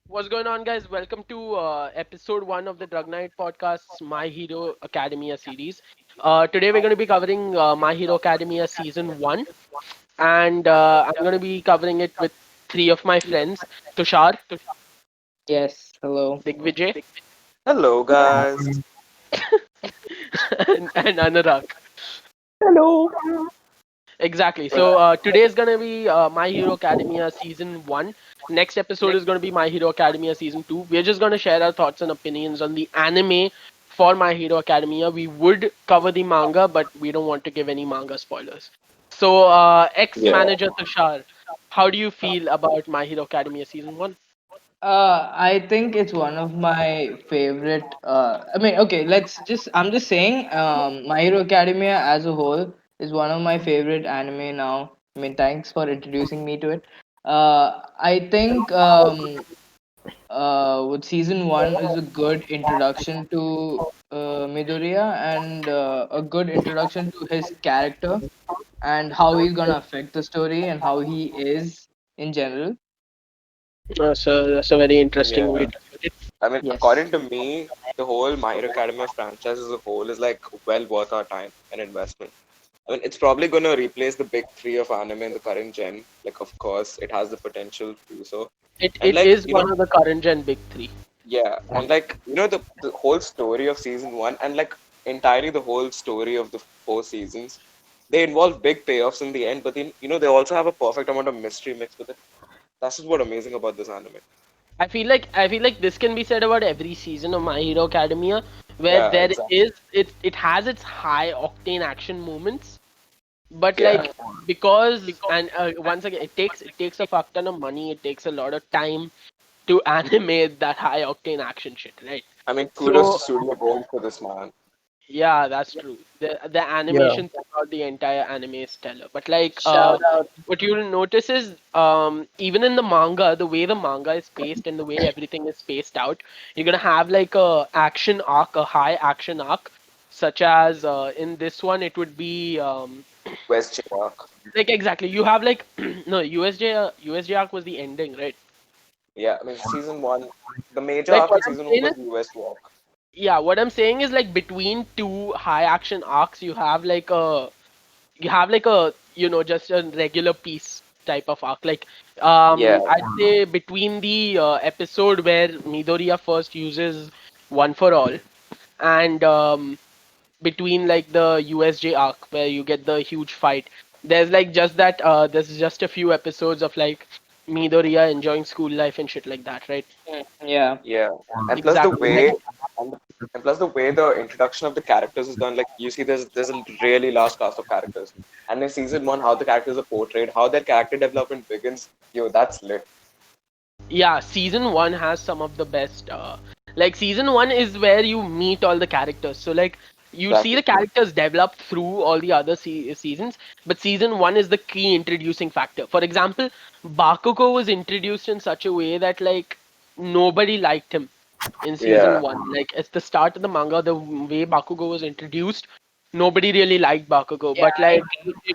What's going on, guys? Welcome to episode one of the Drug Night Podcast's My Hero Academia series. Today, we're going to be covering My Hero Academia season one, and I'm going to be covering it with three of my friends: Tushar, Yes, hello. Digvijay, Hello, guys. and Anurag. Hello. Exactly. So today is gonna be My Hero Academia season one. Next episode is gonna be My Hero Academia season two. We're just gonna share our thoughts and opinions on the anime for My Hero Academia. We would cover the manga, but we don't want to give any manga spoilers. So, Yeah. ex-manager Tushar, how do you feel about My Hero Academia season one? I think it's one of my favorite. Okay, I'm just saying, My Hero Academia as a whole is one of my favorite anime now. I mean, thanks for introducing me to it. I think with season one is a good introduction to Midoriya and a good introduction to his character and how he's gonna affect the story and how he is in general. So that's a very interesting way Yeah. to put it. I mean, Yes. according to me, the whole My Hero Academia franchise as a whole is like well worth our time and investment. I mean, it's probably going to replace the big three of anime in the current gen. Like, of course, it has the potential to do so. It And it like, is one of the current gen big three. yeah, and like, the whole story of season one and like entirely the whole story of the four seasons, they involve big payoffs in the end, but then, they also have a perfect amount of mystery mixed with it. That's just what amazing about this anime. I feel like this can be said about every season of My Hero Academia, where Yeah, exactly. it has its high octane action moments, but Yeah. like because and once again it takes a fuck ton of money, it takes a lot of time to animate that high octane action shit, right? I mean, kudos to So Studio Bones for this, man. yeah, that's true. The Yeah. animation throughout the entire anime is stellar. But like Shout out. what you'll notice is even in the manga, the way the manga is paced and the way everything is spaced out, you're gonna have like a action arc, a high action arc, such as in this one it would be West J-Rock. like exactly you have like no USJ arc was the ending, right? Yeah, I mean, season one, the major Like arc what in I'm season one saying was is US Walk. yeah, what I'm saying is like between two high action arcs you have like a just a regular piece type of arc like Yeah, I'd say between the episode where Midoriya first uses one for all and between like the USJ arc where you get the huge fight, there's like just that there's just a few episodes of like Midoriya enjoying school life and shit like that, right? Yeah. yeah. And plus the Exactly, like way, and, and plus the way the introduction of the characters is done, like you see, there's a really large cast of characters. And in season one, how the characters are portrayed, how their character development begins, that's lit. yeah, season one has some of the best. Like season one is where you meet all the characters. So like you see Exactly. the characters develop through all the other seasons, but season one is the key introducing factor. For example, Bakugo was introduced in such a way that like nobody liked him in season Yeah. one. Like at the start of the manga, the way Bakugo was introduced, nobody really liked Bakugo. Yeah, But like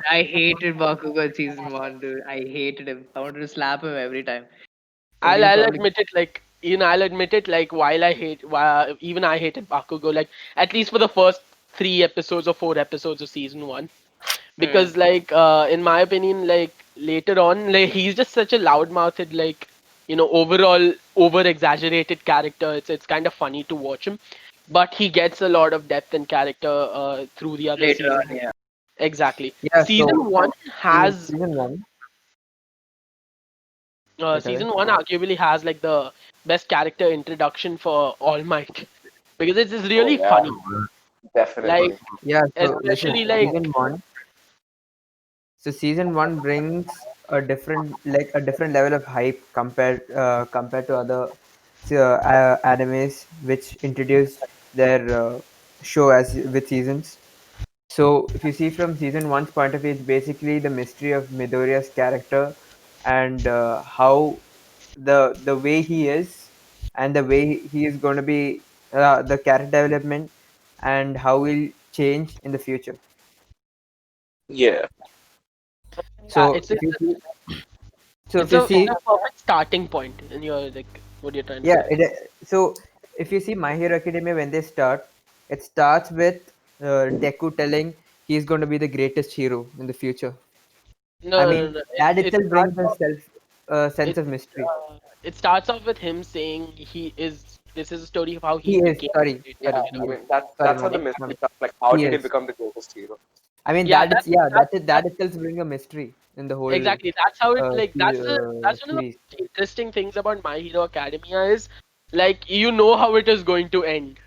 I hated Bakugo in season one, dude. I hated him. I wanted to slap him every time. But I'll he's I'll probably admit it. Like I'll admit it. Like while even I hated Bakugo. Like at least for the first three episodes or four episodes of season one, Hmm. because like in my opinion, like later on, like he's just such a loudmouthed, like overall over exaggerated character. It's kind of funny to watch him, but he gets a lot of depth and character through the other Later on, seasons. yeah. Exactly. Yeah, so Season one season has season one. Yeah, season correct. one arguably has like the best character introduction for All Might because it's Oh, really yeah, funny. Like definitely. Yeah, so listen, especially like So season one brings a different level of hype compared to other animes which introduce their show as with seasons. So if you see from season one's point of view, it's basically the mystery of Midoriya's character and how the way he is and the way he is going to be the character development and how he'll change in the future. Yeah, Yeah, So if you see, so if it's you a see, perfect starting point in your like what you're trying to yeah, say. so if you see My Hero Academia when they start, it starts with Deku telling he's going to be the greatest hero in the future. I No, no, no, mean, no. that It itself starts brings a off sense it of mystery. it starts off with him saying he is. This is a story of how He he is, became the sorry, greatest yeah. sorry, hero. he I is. mean, that's Sorry, that's my how the bad, my mystery bad. comes. Like, how He did he is. become the greatest hero? I mean, Yeah, that itself brings a mystery in the whole exactly. That's how it like. That's one of the series. most interesting things about My Hero Academia is like you know how it is going to end.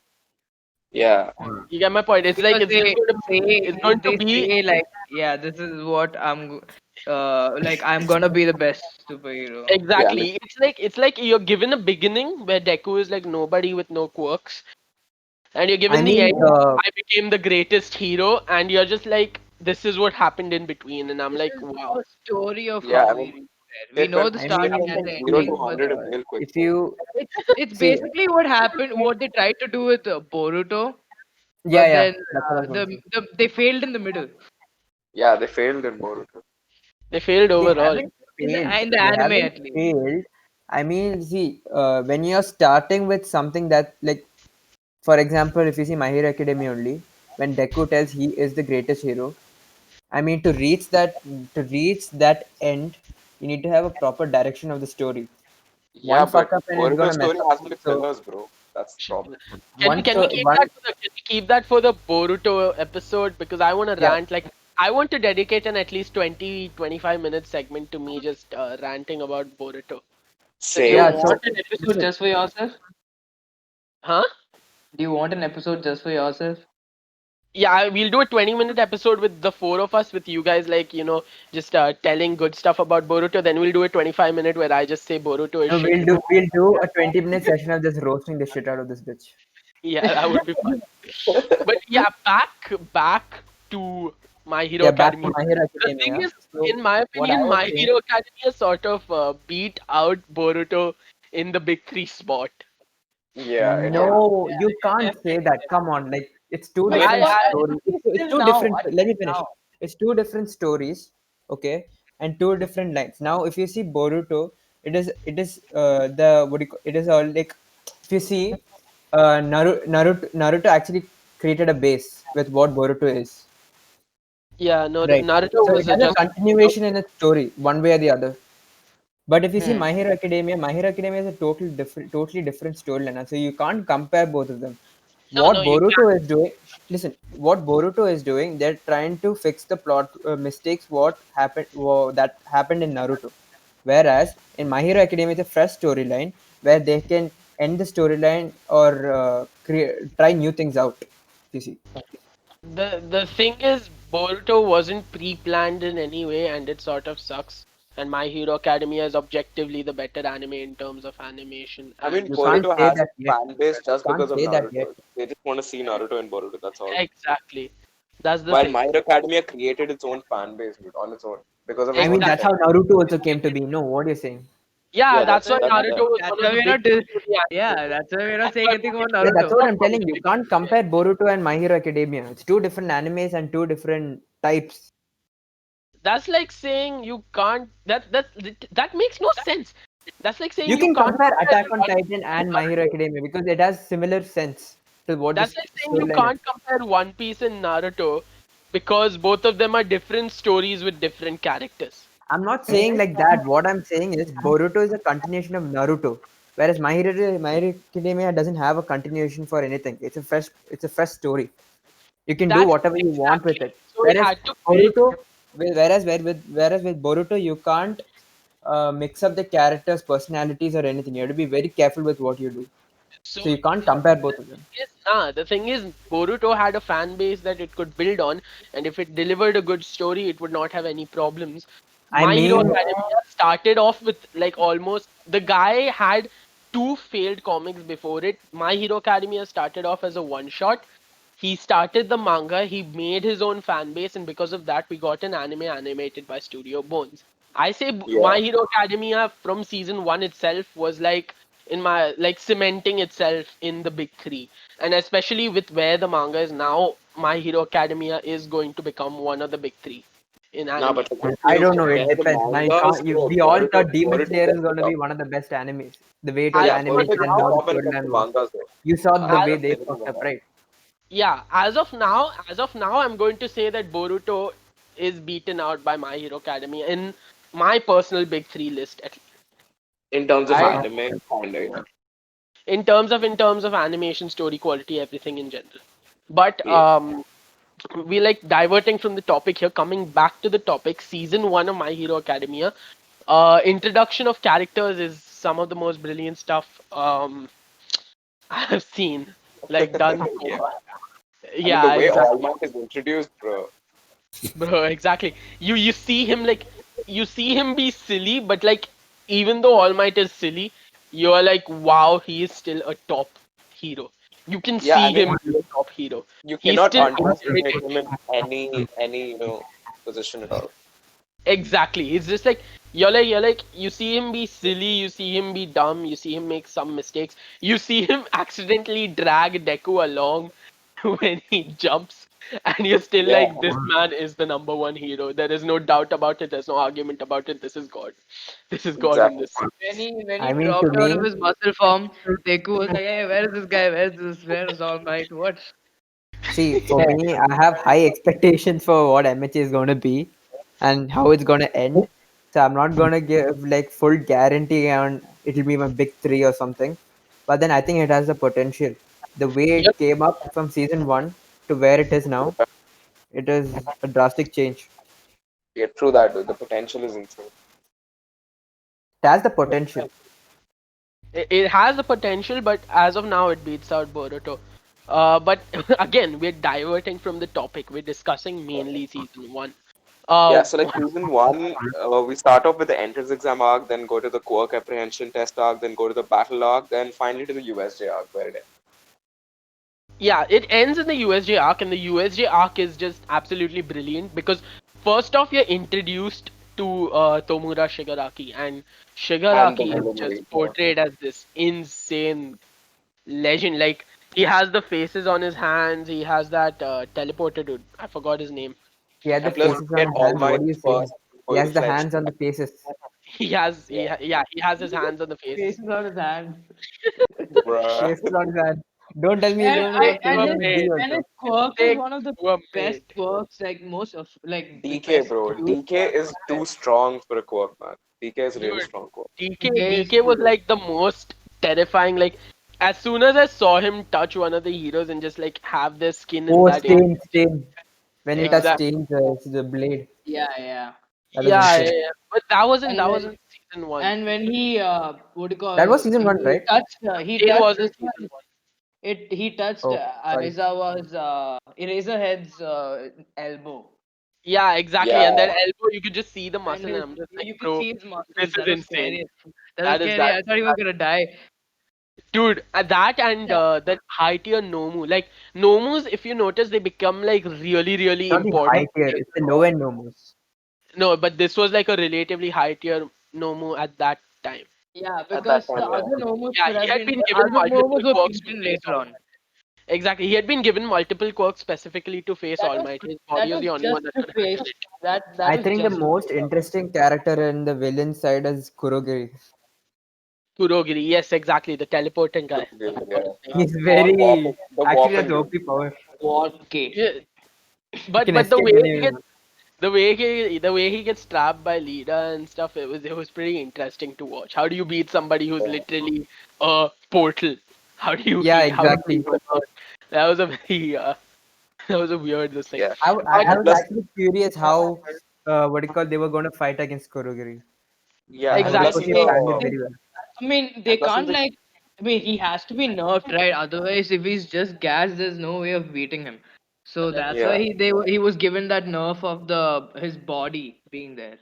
Yeah, Hmm. You get my point. It's like Because it's just going to it's going to they be say like, yeah, this is what like I'm gonna be the best superhero. yeah. I mean, exactly. It's like you're given a beginning where Deku is like nobody with no quirks, and you're I given the mean, end. I became the greatest hero, and you're just like this is what happened in between, and I'm This like is wow. the story of yeah. how I we mean, reach there. We it know went the I it starting mean, went and from the zero to see, ending, but 100 in real quick, if bro. you it's see, basically what happened, what they tried to do with Boruto, yeah, but yeah, then that's what I was going to say. they failed in the middle. Yeah, they failed in Boruto. They failed They overall. haven't failed. In the They anime haven't at least. failed. I mean, see, when you're starting with something that, like, for example, if you see My Hero Academia only, when Deku tells he is the greatest hero, I mean, to reach that end, you need to have a proper direction of the story. Yeah, One but fuck up and it's Boruto's gonna mess story up. has only So fillers, bro. That's the Sh- problem. one, Can we so keep one, that for the can we keep that for the Boruto episode because I want to yeah. rant like I want to dedicate an at least 20-25 minute segment to me just ranting about Boruto. So do you Same. Yeah. want So an episode listen, just for yourself? Huh? Do you want an episode just for yourself? Yeah, we'll do a 20-minute episode with the four of us with you guys like, just telling good stuff about Boruto. Then we'll do a 25-minute where I just say Boruto is no, shit because we'll do a 20-minute session of just roasting the shit out of this bitch. yeah, that would be fun. But yeah, back to My Hero Yeah, back to Academia. My Hero The thing Academia. is, So in my what I opinion, was My saying, Hero Academia sort of beat out Boruto in the big three spot. Yeah, it did. no, you can't say that. Come on, like it's two But different I stories. It's still two now, different. until Let me finish. now. It's two different stories, okay, and two different lines. Now, if you see Boruto, the what do you call, it is all like if you see Naruto actually created a base with what Boruto is, yeah, no, right? Naruto So it was has a just continuation in its story, one way or the other. But if you see Hmm. My Hero Academia is a totally different storyline. So you can't compare both of them. no, What no, you Boruto can't. is doing, listen, what Boruto is doing, they're trying to fix the plot mistakes that happened in Naruto. Whereas in My Hero Academia, it's a fresh storyline where they can end the storyline or try new things out. You see, The thing is, Boruto wasn't pre-planned in any way, and it sort of sucks. And My Hero Academia is objectively the better anime in terms of animation I mean, and you can't Boruto say has a that yet. fan base just Can't because of say that yet. Naruto. They just want to see Naruto and Boruto, that's all. exactly. That's the While thing. My Hero Academia created its own fan base, dude, on its own because of I its mean, own that's Exactly. how strength. Naruto also came to be. No, what are you saying? Yeah, Yeah, that's that's why that's Naruto that. was That's one of why the we're big not. three to the Yeah, anime. that's why we're not That's saying why anything about Yeah, Boruto that's Naruto. what was I'm one of telling the you. big You can't three. compare Boruto and My Hero Academia. It's two different animes and two different types. That's like saying you can't. That makes no sense. That's like saying You you can can't compare compare Attack on One Titan Piece and and My Hero Naruto. Academia because it has similar sense to what the That's like saying you storyline is. can't compare One Piece and Naruto because both of them are different stories with different characters. I'm not saying like that. What I'm saying is Boruto is a continuation of Naruto, whereas My Hero Academia doesn't have a continuation for anything. It's a fresh story. You can do That's whatever you want with exactly. it. So it Whereas had to build. Boruto, whereas with Boruto, you can't mix up the characters' personalities or anything. You have to be very careful with what you do. So So you can't compare both of them. the thing is, Boruto had a fan base that it could build on, and if it delivered a good story, it would not have any problems. I My Hero mean, Academia started off with like almost the guy had two failed comics before it. My Hero Academia started off as a one shot. He started the manga, he made his own fan base, and because of that, we got an anime animated by Studio Bones. I say Yeah. My Hero Academia from season one itself was like in my like cementing itself in the big three, and especially with where the manga is now, My Hero Academia is going to become one of the big three in Nah, anime. but like, if I you don't know. It compare the depends. Now you mangas, can't. You, bro, we all Boruto, thought Demon Boruto Slayer is gets the going to be top. one of the best animes. The way it was As Yeah, for Boruto animated gets and the now, how the top when it comes to storyline was. mangas, though. You saw the I'm as way just they telling you fucked up, now. right? yeah, I'm going to say that Boruto is beaten out by My Hero Academia in my personal big three list at least. In terms of I anime, kinda, yeah. in terms of animation, story quality, everything in general. But Yeah. we like diverting from the topic here, coming back to the topic. Season one of My Hero Academia. Introduction of characters is some of the most brilliant stuff I have seen, like done so Yeah. far. I mean, the Yeah, way All exactly. Might is introduced, bro. Bro, exactly. You see him like you see him be silly, but like even though All Might is silly, you are like, wow, he is still a top hero. You can Yeah, I see mean, him be a top hero. you He's cannot still underestimate underrated. him in any position at all. Exactly. It's just like you're like you see him be silly, you see him be dumb, you see him make some mistakes, you see him accidentally drag Deku along when he jumps, and you're still Yeah, like, this man is the number one hero. There is no doubt about it. There's no argument about it. This is God. This is God in exactly. this series. When he I mean, to dropped out of me, his muscle form, Deku was like, "Hey, where is this guy? Where's this? Where's All Might? What?" see, for me, I have high expectations for what MH is going to be and how it's going to end. So I'm not going to give like full guarantee on it'll be my big three or something. But then I think it has the potential. The way Yep. it came up from season one to where it is now, Yeah, it is a drastic change. yeah, true that, dude. The potential is insane. It has the potential. It has the potential, but as of now, it beats out Boruto. But again, we're diverting from the topic. We're discussing mainly season one. Yeah, Uh, so like season one, we start off with the entrance exam arc, then go to the quirk apprehension test arc, then go to the battle arc, then finally to the USJ arc, where it ends. Yeah, it ends in the USJ arc, and the USJ arc is just absolutely brilliant because first off, you're introduced to Tomura Shigaraki, and And the Shigaraki is villain just lead. Yeah. portrayed as this insane legend. Like he has the faces on his hands, he has that teleporter dude. I forgot his name. He had the And plus, What faces you on get his All hands. What Might are you saying? first He has full the fledged. hands on the faces. yeah, Yeah, he has his hands on the faces. Faces on his hands. bruh. Faces on his hands. Don't tell me he's And going to I have and Poor faces his on his D mate, and his also. quirk is sick, one of the poor best mate. quirks, like most of like the DK, best bro. used DK is too strong for a quirk, man. DK is really Dude, strong quirk. DK was like the most terrifying. Like as soon as I saw him touch one of the heroes and just like have their skin in Oh, that area, Stain. When he touched exactly. Stain's the blade. yeah. That was Yeah, insane. but that wasn't And that when wasn't season one. and when he what do you That was call season one, right? he Stain touched wasn't this season one. one. He touched Oh, sorry. Aizawa's Eraserhead's elbow, Yeah, exactly. Yeah, And that elbow, you could just see the and muscle, and I'm just like, you could bro, see his this muscles. is That was insane. scary. That was That is scary. that. I thought he was gonna die. Dude, that and Yeah, that high tier Nomu. Like Nomus, if you notice, they become like really, really Not the high important. tier. It's the low end nomos. No, but this was like a relatively high tier Nomu at that time. yeah, at that because the time, yeah. other momos Yeah, could he have had been been the given other multiple momos were quirks to beaten face later All on. Might. Exactly, he had been given multiple quirks specifically to face That All was Might. His body that was was the only just one that to could handle face it. that I was think the just to most face off. interesting character in the villain side is Kurogiri. Kurogiri, yes, exactly, the teleporting guy. I forgot Yeah. his name. He's Warp, very The actually Warping has dude. OP power. warp K. Yeah, He but can the escape way he gets anywhere. trapped by Lida and stuff, it was pretty interesting to watch. How do you beat somebody who's Yeah. literally a portal? Yeah, How do you exactly. even learn? That was a very that was a weird this thing. Yeah. But I And was plus, actually curious how what do you call they were going to fight against Kurogiri yeah, and plus, because exactly, you he They, planned it know, they, very well. I mean, and they plus in can't the like I mean, he has to be nerfed, right? Otherwise, if he's just gas, there's no way of beating him. So that's why Yeah. he was given that nerf of the his body being there.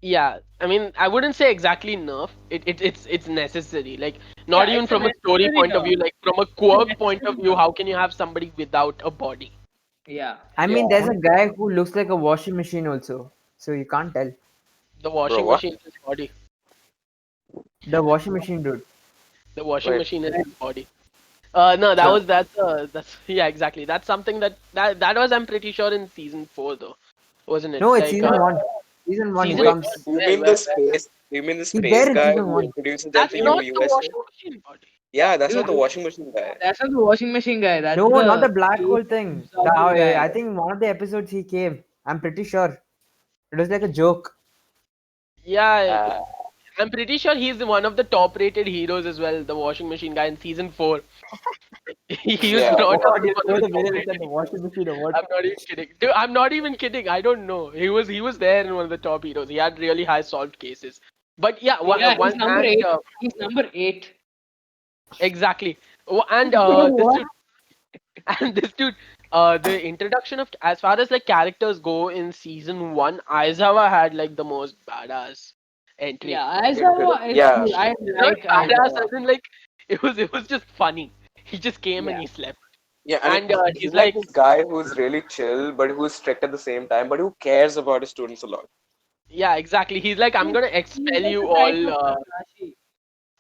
Yeah, I mean, I wouldn't say exactly nerf. It's necessary. Like, not Yeah, even it's a from a story necessary point of nerf. view, like from a It's a quirk point of necessary view, nerf. how can you have somebody without a body? Yeah. I mean, Yeah. there's a guy who looks like a washing machine also, so you can't tell. The Bro, washing what? machine is his body. The washing machine dude. The washing Wait. machine is his body. No, So, that's yeah, exactly. That's something that was, I'm pretty sure, in season 4 though, wasn't it? No, it's Like, season one. Season one, he season wait, comes. you where mean where the where? space? You mean the He's space there in guy season who one. introduces them That's for not the USA? washing machine body. Yeah, that's not Dude, the washing machine guy. that's not the washing machine guy. That's No, not the the black space hole thing. absorbing guy. I think one of the episodes he came. I'm pretty sure. It was like a joke. Yeah, Uh, I'm pretty sure he's one of the top-rated heroes as well. The washing machine guy in season 4. He was yeah. brought Oh up God, as you one of know the the way they look top-rated at the heroes. washing machine or what? I'm not even kidding. Dude, I'm not even kidding. I don't know. He was there in one of the top heroes. He had really high solved cases. But yeah, Yeah, he's one number and 8. He's number 8. exactly. And this What? dude and this dude, the introduction of, as far as like characters go in season 1, Aizawa had like the most badass entry. Yeah, Literally. Aizawa is Yeah. cool. I Not like badass Aizawa. as in like, it was just funny. He just came and Yeah. he slept. Yeah, I mean, And he's he's like like, this guy who's really chill, but who's strict at the same time, but who cares about his students a lot. yeah, exactly. He's like, I'm gonna He's expel like you the type all. of Kakashi.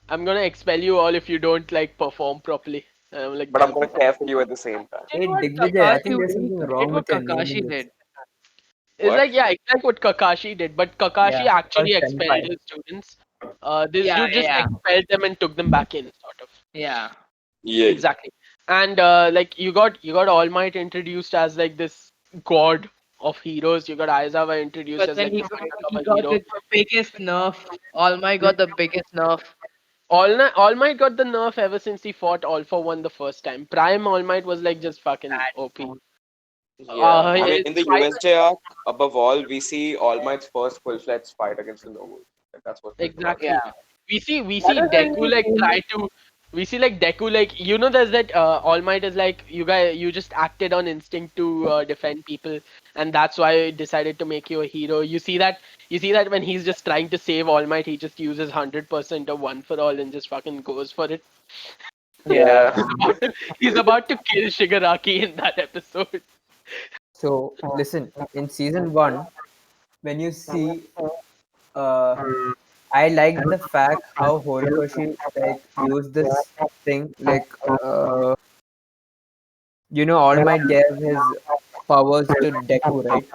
I'm gonna expel you all if you don't like perform properly. And I'm like, But I'm damn. gonna care for you at the same time. Did Hey, what Digvijay, I think Kakashi there's he something did wrong what with your name in Kakashi this. did. It's What? like, yeah, it's like what Kakashi did, but Kakashi Yeah, called actually expelled Senpai. his students. This Yeah, dude just yeah, expelled them and took them back in, sort of. yeah. Yeah. Exactly. And like you got All Might introduced as like this god of heroes. You got Aizawa introduced But as then like the second of he a got hero. the biggest nerf. All Might got the biggest nerf. All Might got the nerf ever since he fought All for One the first time. Prime All Might was like just fucking OP. Yeah. I mean, His in the fight. USJ arc, above all, we see All Might's first full-fledged fight against the Nobles. Like, that's what this arc Yeah. Exactly. We see That was Deku really like cool. try to we see like Deku, like, there's that All Might is like, you just acted on instinct to defend people, and that's why I decided to make you a hero. You see that when he's just trying to save All Might, he just uses 100% of One for All and just fucking goes for it. Yeah. Yeah. He's about to kill Shigaraki in that episode. So listen, in season one, when you see, uh, I liked the fact how Horikoshi like used this thing like, All Might gave his powers to Deku, right?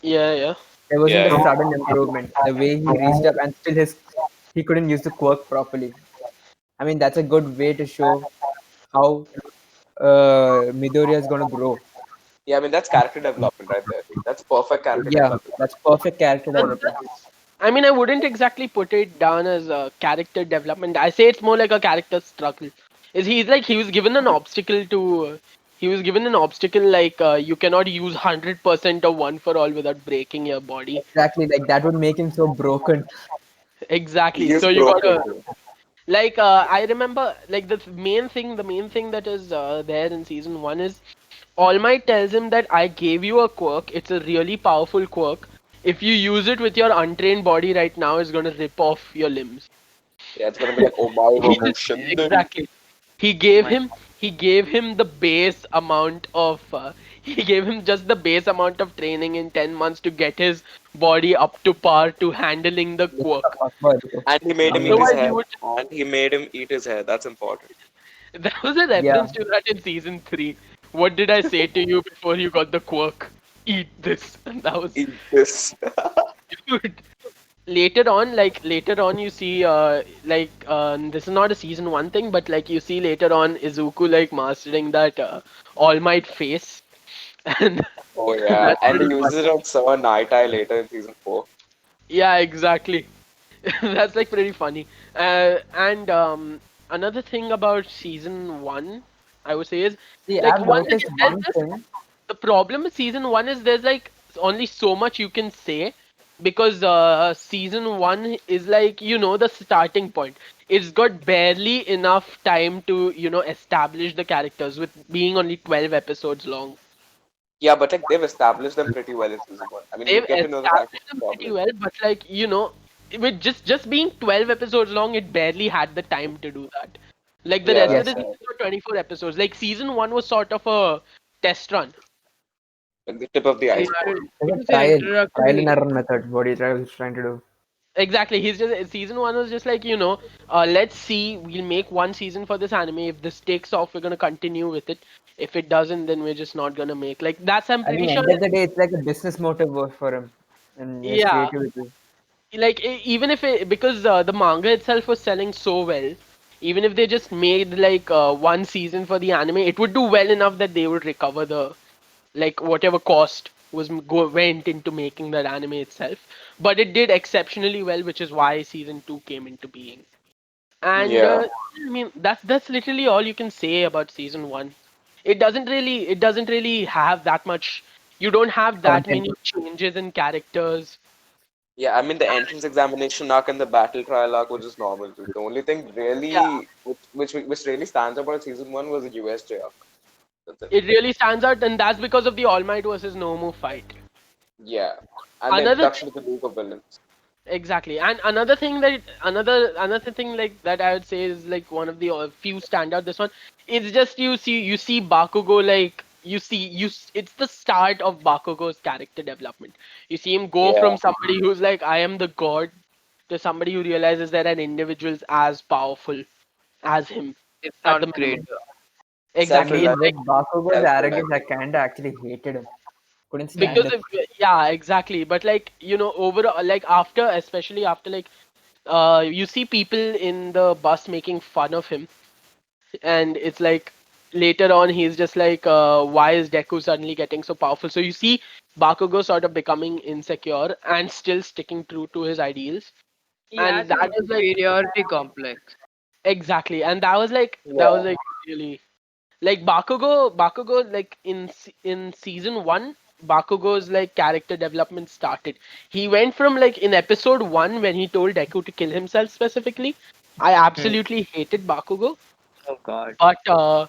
Yeah, yeah. There wasn't a Yeah. sudden improvement. The way he reached up and still he couldn't use the quirk properly. I mean, that's a good way to show how Midoriya is gonna grow. Yeah, I mean, that's character development right there. That's perfect character Yeah, development. that's perfect character development. I mean, I wouldn't exactly put it down as a character development. I say it's more like a character struggle. Is he's like he was given an obstacle to. He was given an obstacle like, you cannot use 100% of One for All without breaking your body. Exactly, like that would make him so broken. Exactly. He is So you broken, gotta, bro. like, I remember like the main thing that is there in season 1 is All Might tells him that I gave you a quirk. It's a really powerful quirk. If you use it with your untrained body right now, it's gonna rip off your limbs. Yeah, it's gonna be like, oh my He Robo just Shinden. exactly. He gave My him he gave him the base amount of he gave him just the base amount of training in 10 months to get his body up to par to handling the What the quirk. fuck, bro? And he made I him eat his mean, Otherwise, he hair. would. And he made him eat his hair. That's important. There was a yeah, reference to that in season 3. What did I say to you before you got the quirk? Eat this. And that was, Eat this. dude. Later on you see, this is not a season 1 thing, but like you see later on Izuku like mastering that All Might face. And Oh yeah. that's And he pretty uses funny. it on Sir Night Eye later in season 4. Yeah, exactly. That's like pretty funny. And another thing about season 1, I would say, is see, like, I've once noticed again, there's one this thing. the problem with season 1 is there's like only so much you can say, because season 1 is like, the starting point. it's got barely enough time to, establish the characters with being only 12 episodes long. Yeah, but like they've established them pretty well in season one. I mean, you They've get to know the characters established them pretty properly. well, but like, with just being 12 episodes long, it barely had the time to do that. Like the Yeah, rest of that's the Yes. right. seasons were 24 episodes. Like season 1 was sort of a test run. Like the tip of the It, iceberg. it It's was a an trial and introductory. error method. What he's trying to do. Exactly. He's just season 1 was just like, let's see, we'll make one season for this anime. If this takes off, we're gonna continue with it. If it doesn't, then we're just not gonna make. Like that's I'm I pretty think sure. end of the day, it's like a business motive for him, and his Yeah, creativity. like even if it, because the manga itself was selling so well, even if they just made like one season for the anime, it would do well enough that they would recover the like whatever cost went into making that anime itself. But it did exceptionally well, which is why season 2 came into being. And Yeah. I mean that's literally all you can say about season 1. It doesn't really have that much. You don't have that Content. many changes in characters. Yeah, I mean the entrance examination arc and the battle trial arc was just normal too. The only thing Yeah, really which really stands out about season one was the USJ arc. That's it. it really stands out, and that's because of the All Might versus Nomu fight. Yeah. And the Another introduction of the Duke of Villains. Exactly, and another thing like that I would say is like one of the few standout. This one, it's just you see Bakugo like it's the start of Bakugo's character development. You see him go Yeah. from somebody who's like I am the god to somebody who realizes there are individuals as powerful as him If at the not minimum. greater. Exactly, See, it's Self-reliant, with like Bakugo's arrogance, I self-reliant. kinda actually hated him. Couldn't stand because him. of yeah, exactly. But like overall, like especially after like you see people in the bus making fun of him, and it's like later on he's just like why is Deku suddenly getting so powerful? So you see Bakugo sort of becoming insecure and still sticking true to his ideals, He and has an that was like inferiority complex. exactly, and that was like Yeah. really like Bakugo like in season 1, Bakugo's like character development started. He went from like in episode 1 when he told Deku to kill himself specifically. I Hmm. absolutely hated Bakugo, Oh God. but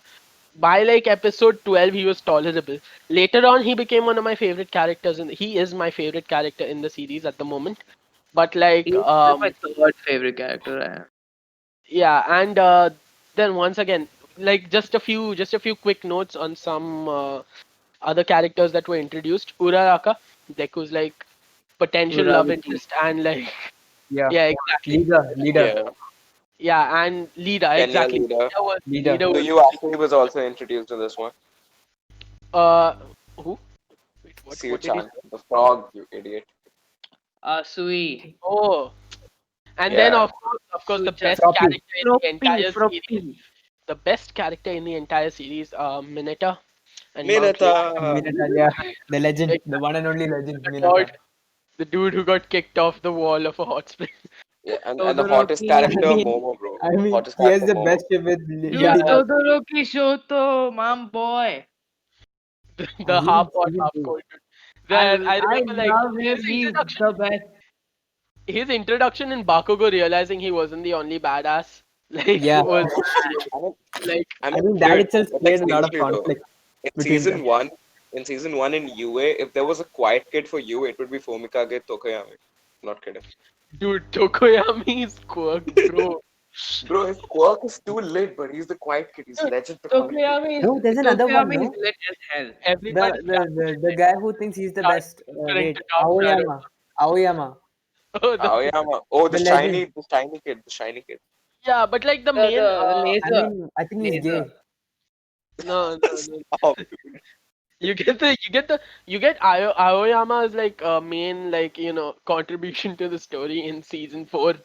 by like episode 12 he was tolerable. Later on he became one of my favorite characters, and he is my favorite character in the series at the moment. But like He's my third favorite character. yeah, and then once again, like just a few quick notes on some other characters that were introduced. Uraraka, Deku's like potential love Uragaki. interest, and like Yeah. yeah, exactly. Leader, Yeah. Yeah, and Lida, Kenya exactly. leader. leader. Lida So was you actually was also introduced in this one. uh who? Wait, what did he Siu-chan, say? the frog, you idiot. Sui. Oh, and then Yeah. of course the Suichan. best Froppy. character in the Froppy. entire series, Froppy. the best character in the entire series, Mineta and Mount Mineta. Lake. Minato, yeah. The legend, Exactly. the one and only legend, The god, Minato. the dude who got kicked off the wall of a hot spring. Yeah, and the hottest Todoroki. I character, mean, Momo, bro. I mean, Hottest he has character, the Momo. best ship with Yeah, Dude, Lida. Todoroki Shoto, mom boy. the He half is hot, season half two. cold. That I I remember like love him. his He's introduction. the best. His introduction in Bakugo realizing he wasn't the only badass, like Yeah. was Yeah. I mean, like I I mean, think that dude, itself but like created a lot of seriously though, conflict in between them. season one in UA, if there was a quiet kid for you, it would be Fumikage Tokoyami. Not kidding. dude Tokoyami's quirk, bro. Bro, his quirk is too lit, but he's the quiet kid. He's Dude, legend platonic kid. No, there's another one, Tokoyami is no? lit as hell. The Everybody the the, the guy who thinks he's the started best. whispering to Wait, Dark Shadow. Aoyama. Aoyama, Oh, Aoyama. Oh, the legend. the shiny kid, the shiny kid. yeah, but like the The, main the, the I laser. mean, I think he's Laser. gay. no. Stop. You get Aoyama as like a main like contribution to the story in season 4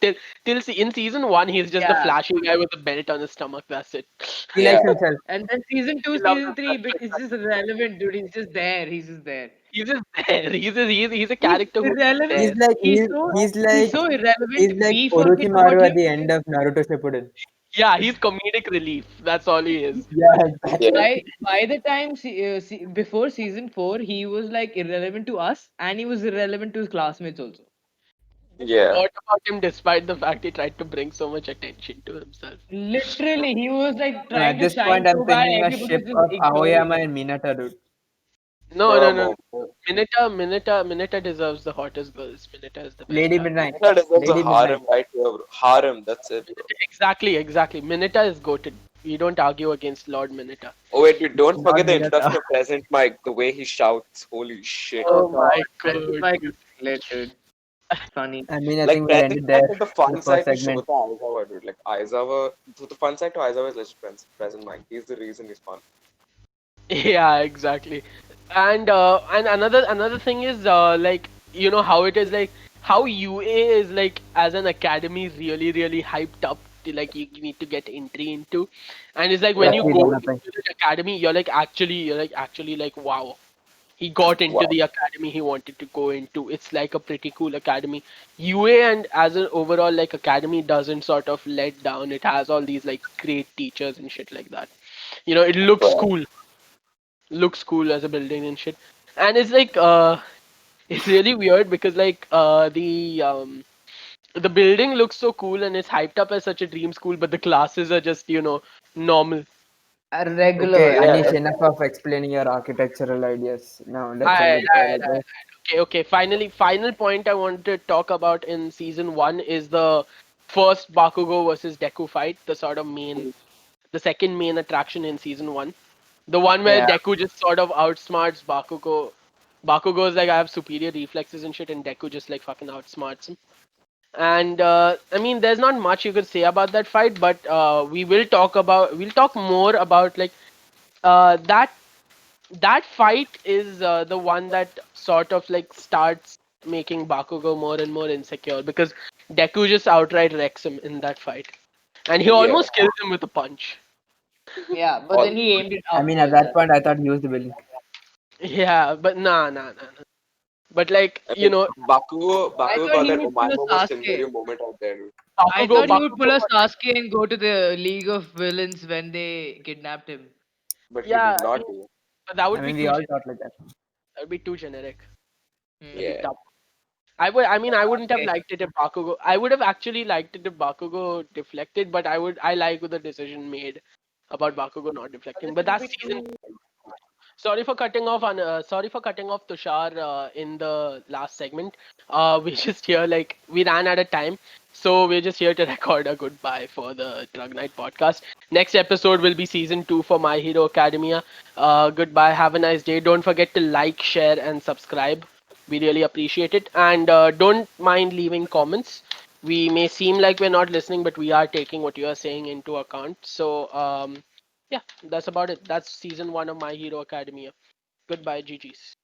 in season 1 he's just the Yeah. flashy guy with a belt on his stomach, that's it. He Yeah. likes himself. And then season He 2, loves season his 3, wrestling. it's just relevant, dude. He's just there. He's just there. He's just there. He's a He's character who's just irrelevant. He's there. like He's so he's he's like so he's irrelevant. like We forget about Orochimaru him. at the end of Naruto Shippuden. Yeah, he's comedic relief, that's all he is. Yeah, Yeah. exactly. By the time before season 4, he was like irrelevant to us, and he was irrelevant to his classmates also. Yeah. What about him despite the fact he tried to bring so much attention to himself? Literally, he was like And trying at to this shine point, I'm so bad, thinking a everybody ship was just of ignoring Aoyama him. and Minata, dude. No, no, Bro, no. Momo. Mineta deserves the hottest girls. Mineta is the best Lady character. Midnight. Mineta deserves a Lady Midnight. harem right here, bro. Harem, that's it, bro. Exactly, exactly. Mineta is goated. We don't argue against Lord Mineta. Oh wait, wait, don't Not forget the introduction Minata. of Present Mike, the way he shouts. Holy shit. Oh Oh my God, Present god, Mike dude. is lit, dude. Funny. I mean, I Like think we'll end Present it Mike there had the for the fun first side to segment. Shota Aizawa, dude. Like Aizawa, so the fun side to Aizawa is legit Present Mike. He's the reason he's fun. Yeah, exactly. And another thing is like how it is like how UA is like as an academy really hyped up to like you need to get entry into, and it's like when Yeah. you Luckily, go they're nothing. into the academy you're like actually like wow, he got into Wow. the academy he wanted to go into. It's like a pretty cool academy. UA and as an overall like academy doesn't sort of let down. It has all these like great teachers and shit like that. It Wow. looks cool as a building and shit. And it's like it's really weird because like the building looks so cool and it's hyped up as such a dream school, but the classes are just normal. A regular, Okay, Yeah. Anish, actually. enough of explaining your architectural ideas. Now let's end Alright, it there, I alright, alright. guess. Okay. Final point I want to talk about in season one is the first Bakugo versus Deku fight, the second main attraction in season one. The one where Yeah, Deku just sort of outsmarts Bakugo. Bakugo's like, I have superior reflexes and shit, and Deku just like fucking outsmarts him. And I mean, there's not much you could say about that fight, but we'll talk more about like that fight is the one that sort of like starts making Bakugo more and more insecure because Deku just outright wrecks him in that fight, and he Yeah. almost kills him with a punch. Yeah, but then All. he aimed it I mean, at upwards. that point, I thought he was the villain. Yeah, but nah. But like I mean, I Bakugo thought got he that would pull a Omae most Sasuke. Shinryu moment out there, dude. I Bakugo, thought he would Bakugo, pull a Sasuke and go to the League of Villains when they kidnapped him. But he yeah, did I not mean, do. but that I would be mean, we too all generic. thought like that. That would be too generic. That'd be Yeah. tough. I wouldn't have Okay. liked it if Bakugo. I would have actually liked it if Bakugo deflected, but I like the decision made about Bakugo not But deflecting. then But it would that's be season. too. Sorry for cutting off Tushar in the last segment. We just here like we ran out of time, so we're just here to record a goodbye for the Drug Night podcast. Next episode will be season 2 for My Hero Academia. Goodbye. Have a nice day. Don't forget to like, share, and subscribe. We really appreciate it, and don't mind leaving comments. We may seem like we're not listening, but we are taking what you are saying into account. So yeah, that's about it. That's season 1 of My Hero Academia. Goodbye, GG's.